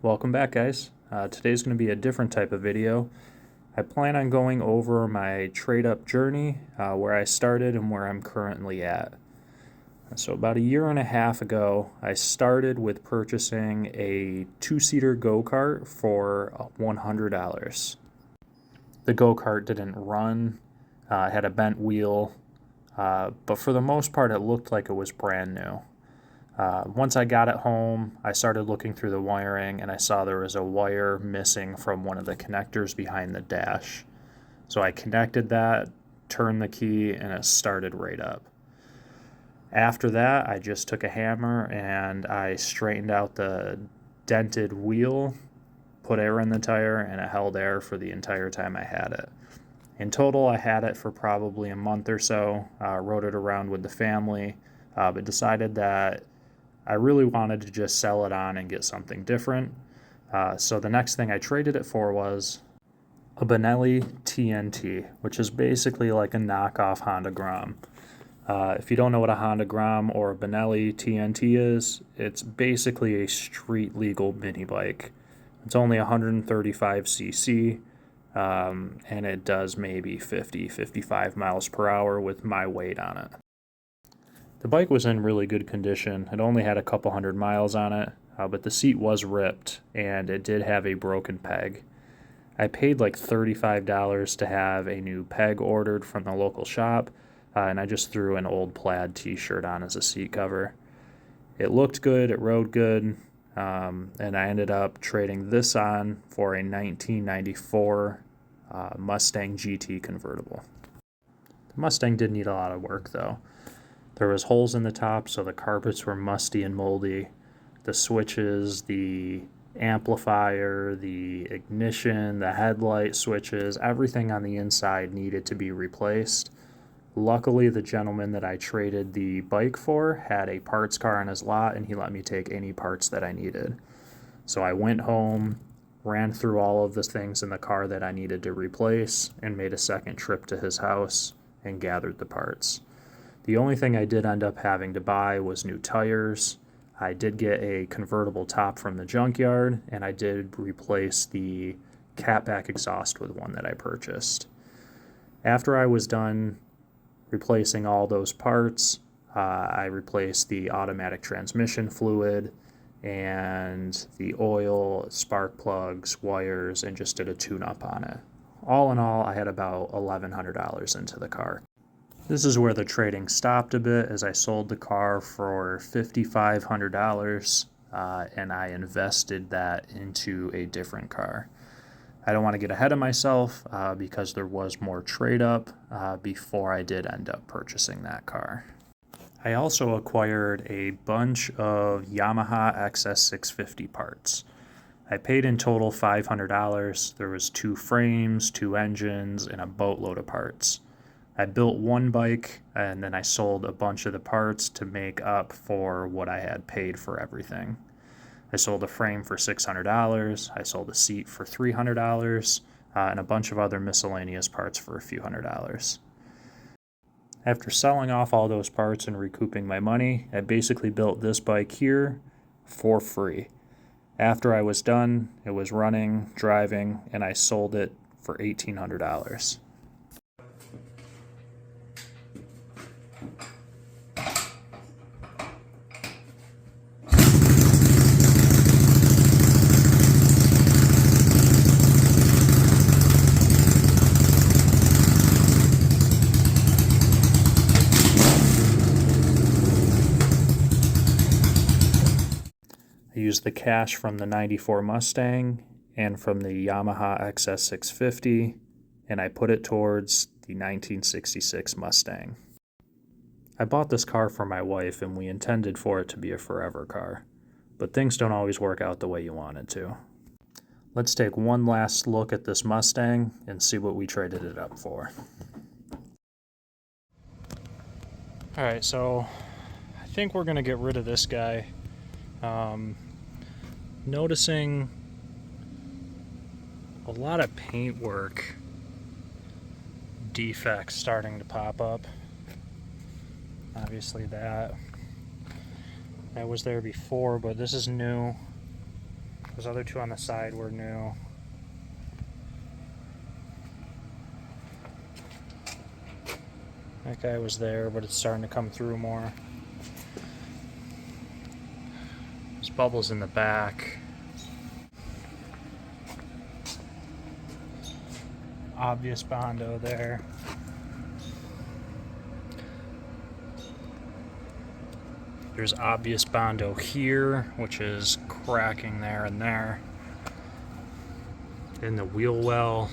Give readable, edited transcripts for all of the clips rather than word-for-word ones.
Welcome back, guys. Today's going to be a different type of video. I plan on going over my trade-up journey, where I started and where I'm currently at. So about a year and a half ago, I started with purchasing a two-seater go-kart for $100. The go-kart didn't run, it had a bent wheel, but for the most part it looked like it was brand new. Once I got it home, I started looking through the wiring and I saw there was a wire missing from one of the connectors behind the dash. So I connected that, turned the key, and it started right up. After that, I just took a hammer and I straightened out the dented wheel, put air in the tire, and it held air for the entire time I had it. In total, I had it for probably a month or so, rode it around with the family, but decided that I really wanted to just sell it on and get something different. So the next thing I traded it for was a Benelli TNT, which is basically like a knockoff Honda Grom. If you don't know what a Honda Grom or a Benelli TNT is, it's basically a street legal mini bike. It's only 135cc, and it does maybe 50-55 miles per hour with my weight on it. The bike was in really good condition. It only had a couple hundred miles on it, but the seat was ripped and it did have a broken peg. I paid like $35 to have a new peg ordered from the local shop, and I just threw an old plaid t-shirt on as a seat cover. It looked good, it rode good, and I ended up trading this on for a 1994 Mustang GT convertible. The Mustang did need a lot of work though. There was holes in the top, so the carpets were musty and moldy. The switches, the amplifier, the ignition, the headlight switches, everything on the inside needed to be replaced. Luckily, the gentleman that I traded the bike for had a parts car on his lot, and he let me take any parts that I needed. So I went home, ran through all of the things in the car that I needed to replace, and made a second trip to his house and gathered the parts. The only thing I did end up having to buy was new tires. I did get a convertible top from the junkyard, and I did replace the catback exhaust with one that I purchased. After I was done replacing all those parts, I replaced the automatic transmission fluid and the oil, spark plugs, wires, and just did a tune-up on it. All in all, I had about $1,100 into the car. This is where the trading stopped a bit, as I sold the car for $5,500, and I invested that into a different car. I don't want to get ahead of myself because there was more trade up before I did end up purchasing that car. I also acquired a bunch of Yamaha XS650 parts. I paid in total $500. There was 2 frames, 2 engines, and a boatload of parts. I built one bike and then I sold a bunch of the parts to make up for what I had paid for everything. I sold a frame for $600, I sold a seat for $300, and a bunch of other miscellaneous parts for a few $100s. After selling off all those parts and recouping my money, I basically built this bike here for free. After I was done, it was running, driving, and I sold it for $1,800. I used the cash from the 94 Mustang and from the Yamaha XS650, and I put it towards the 1966 Mustang. I bought this car for my wife and we intended for it to be a forever car, but things don't always work out the way you want it to. Let's take one last look at this Mustang and see what we traded it up for. Alright, so I think we're going to get rid of this guy. Noticing a lot of paintwork defects starting to pop up. Obviously that was there before, but this is new. Those other two on the side were new. That guy was there, but it's starting to come through more. There's bubbles in the back. Obvious Bondo there. There's obvious Bondo here, which is cracking there and there. In the wheel well,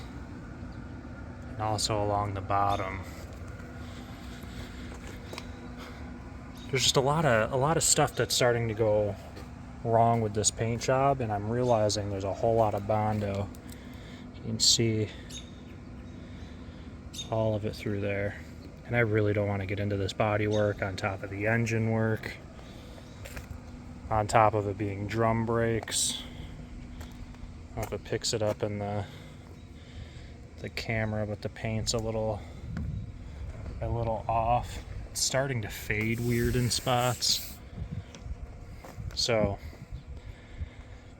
and also along the bottom. There's just a lot of stuff that's starting to go wrong with this paint job, and I'm realizing there's a whole lot of Bondo. You can see all of it through there. And I really don't want to get into this body work on top of the engine work, on top of it being drum brakes. I don't know if it picks it up in the camera, but the paint's a little off. It's starting to fade weird in spots. So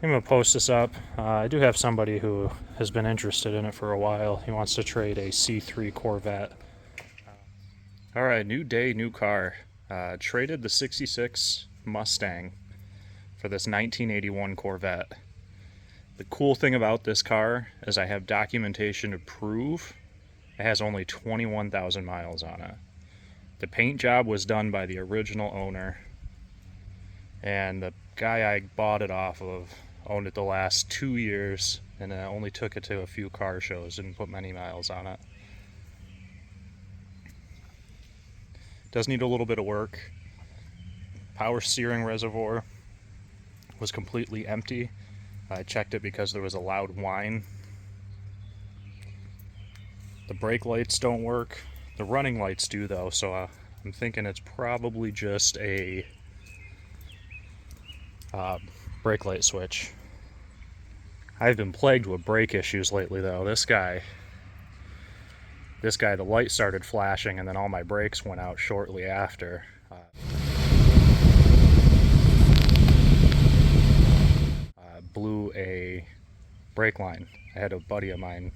I'm gonna post this up. I do have somebody who has been interested in it for a while. He wants to trade a C3 Corvette. All right, new day, new car. Traded the 66 Mustang for this 1981 Corvette. The cool thing about this car is I have documentation to prove it has only 21,000 miles on it. The paint job was done by the original owner, and the guy I bought it off of owned it the last 2 years, and I only took it to a few car shows, didn't put many miles on it. Does need a little bit of work. Power steering reservoir was completely empty. I checked it because there was a loud whine. The brake lights don't work. The running lights do though, so I'm thinking it's probably just a brake light switch. I've been plagued with brake issues lately though. This guy, the light started flashing and then all my brakes went out shortly after. Blew a brake line. I had a buddy of mine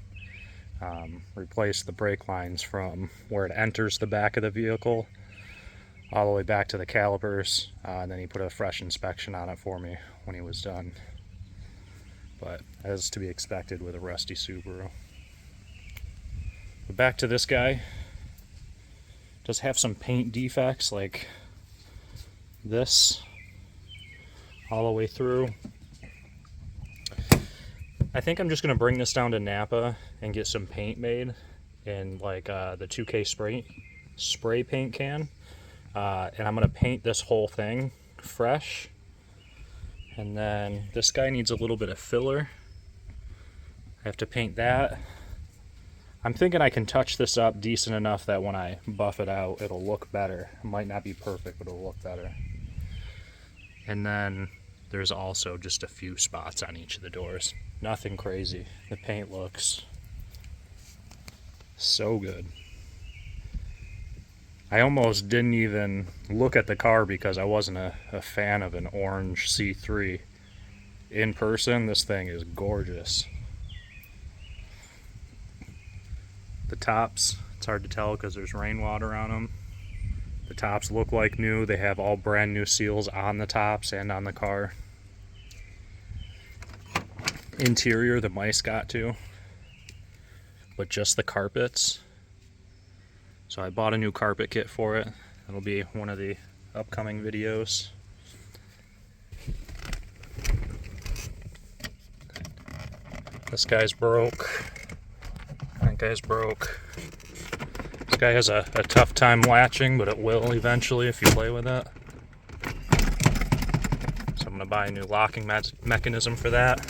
replace the brake lines from where it enters the back of the vehicle all the way back to the calipers, and then he put a fresh inspection on it for me when he was done. But as to be expected with a rusty Subaru. But back to this guy. Does have some paint defects like this all the way through. I think I'm just going to bring this down to Napa and get some paint made in like the 2K spray paint can. And I'm going to paint this whole thing fresh. And then this guy needs a little bit of filler. I have to paint that. I'm thinking I can touch this up decent enough that when I buff it out, it'll look better. It might not be perfect, but it'll look better. And then there's also just a few spots on each of the doors. Nothing crazy. The paint looks so good. I almost didn't even look at the car because I wasn't a fan of an orange C3. In person, this thing is gorgeous. The tops, it's hard to tell because there's rainwater on them. The tops look like new. They have all brand new seals on the tops and on the car. Interior, the mice got to, but just the carpets. So I bought a new carpet kit for it. It'll be one of the upcoming videos. This guy's broke. That guy's broke. This guy has a tough time latching, but it will eventually if you play with it. So I'm gonna buy a new locking mechanism for that.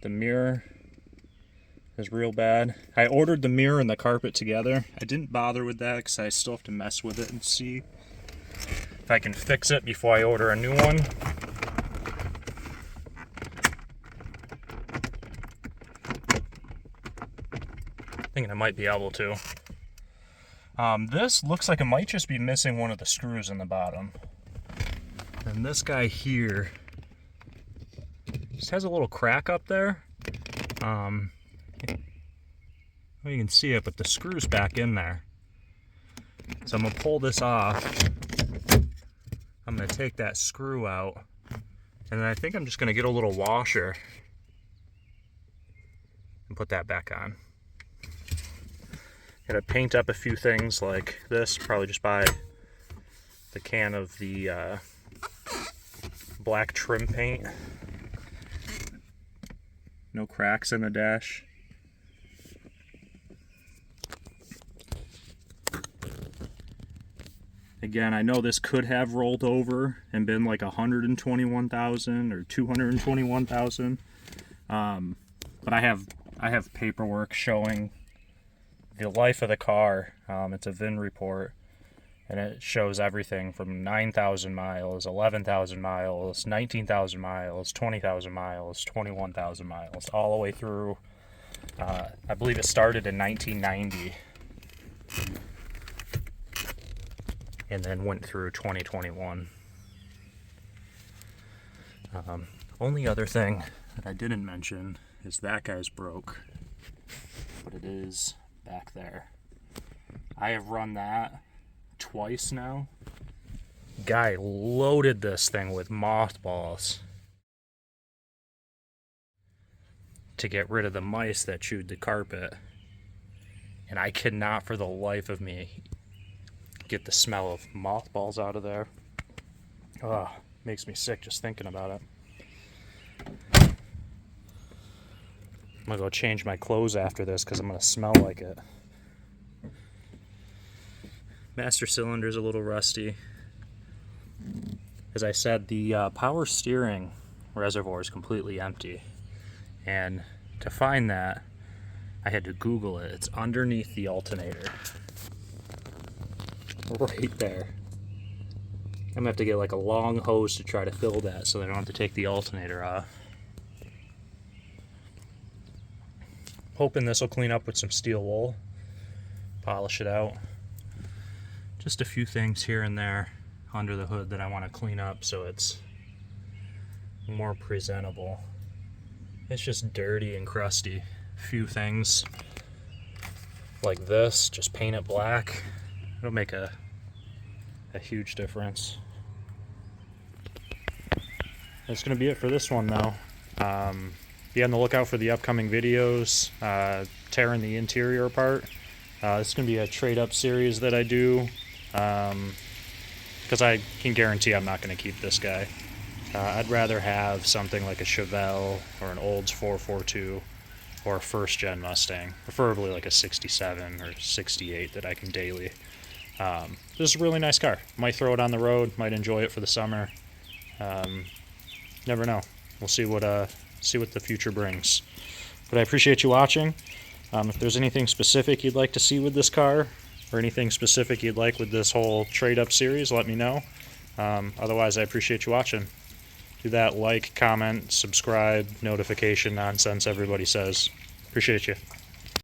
The mirror is real bad. I ordered the mirror and the carpet together. I didn't bother with that because I still have to mess with it and see if I can fix it before I order a new one. Thinking I might be able to. This looks like it might just be missing one of the screws in the bottom. And this guy here Just has a little crack up there. Well, you can see it, but the screw's back in there. So I'm gonna pull this off. I'm gonna take that screw out, and then I think I'm just gonna get a little washer and put that back on. Gotta paint up a few things like this, probably just buy the can of the black trim paint. No cracks in the dash. Again, I know this could have rolled over and been like 121,000 or 221,000, but I have paperwork showing the life of the car. It's a VIN report, and it shows everything from 9,000 miles, 11,000 miles, 19,000 miles, 20,000 miles, 21,000 miles, all the way through. I believe it started in 1990. And then went through 2021. Only other thing that I didn't mention is that guy's broke, but it is back there. I have run that twice now. Guy loaded this thing with mothballs to get rid of the mice that chewed the carpet, and I cannot for the life of me get the smell of mothballs out of there. Oh, makes me sick just thinking about it. I'm gonna go change my clothes after this because I'm gonna smell like it. Master cylinder's a little rusty. As I said, the power steering reservoir is completely empty, and to find that I had to Google it. It's underneath the alternator. Right there. I'm gonna have to get like a long hose to try to fill that so that I don't have to take the alternator off. Hoping this will clean up with some steel wool, polish it out. Just a few things here and there under the hood that I want to clean up so it's more presentable. It's just dirty and crusty. A few things like this, just paint it black. It'll make a huge difference. That's going to be it for this one, though. Be on the lookout for the upcoming videos, tearing the interior apart. This is going to be a trade-up series that I do, because I can guarantee I'm not going to keep this guy. I'd rather have something like a Chevelle or an Olds 442 or a first-gen Mustang, preferably like a 67 or 68 that I can daily. This is a really nice car. Might throw it on the road, might enjoy it for the summer. Never know. We'll see what the future brings. But I appreciate you watching. If there's anything specific you'd like to see with this car, or anything specific you'd like with this whole trade-up series, let me know. Otherwise, I appreciate you watching. Do that like, comment, subscribe, notification nonsense everybody says. Appreciate you.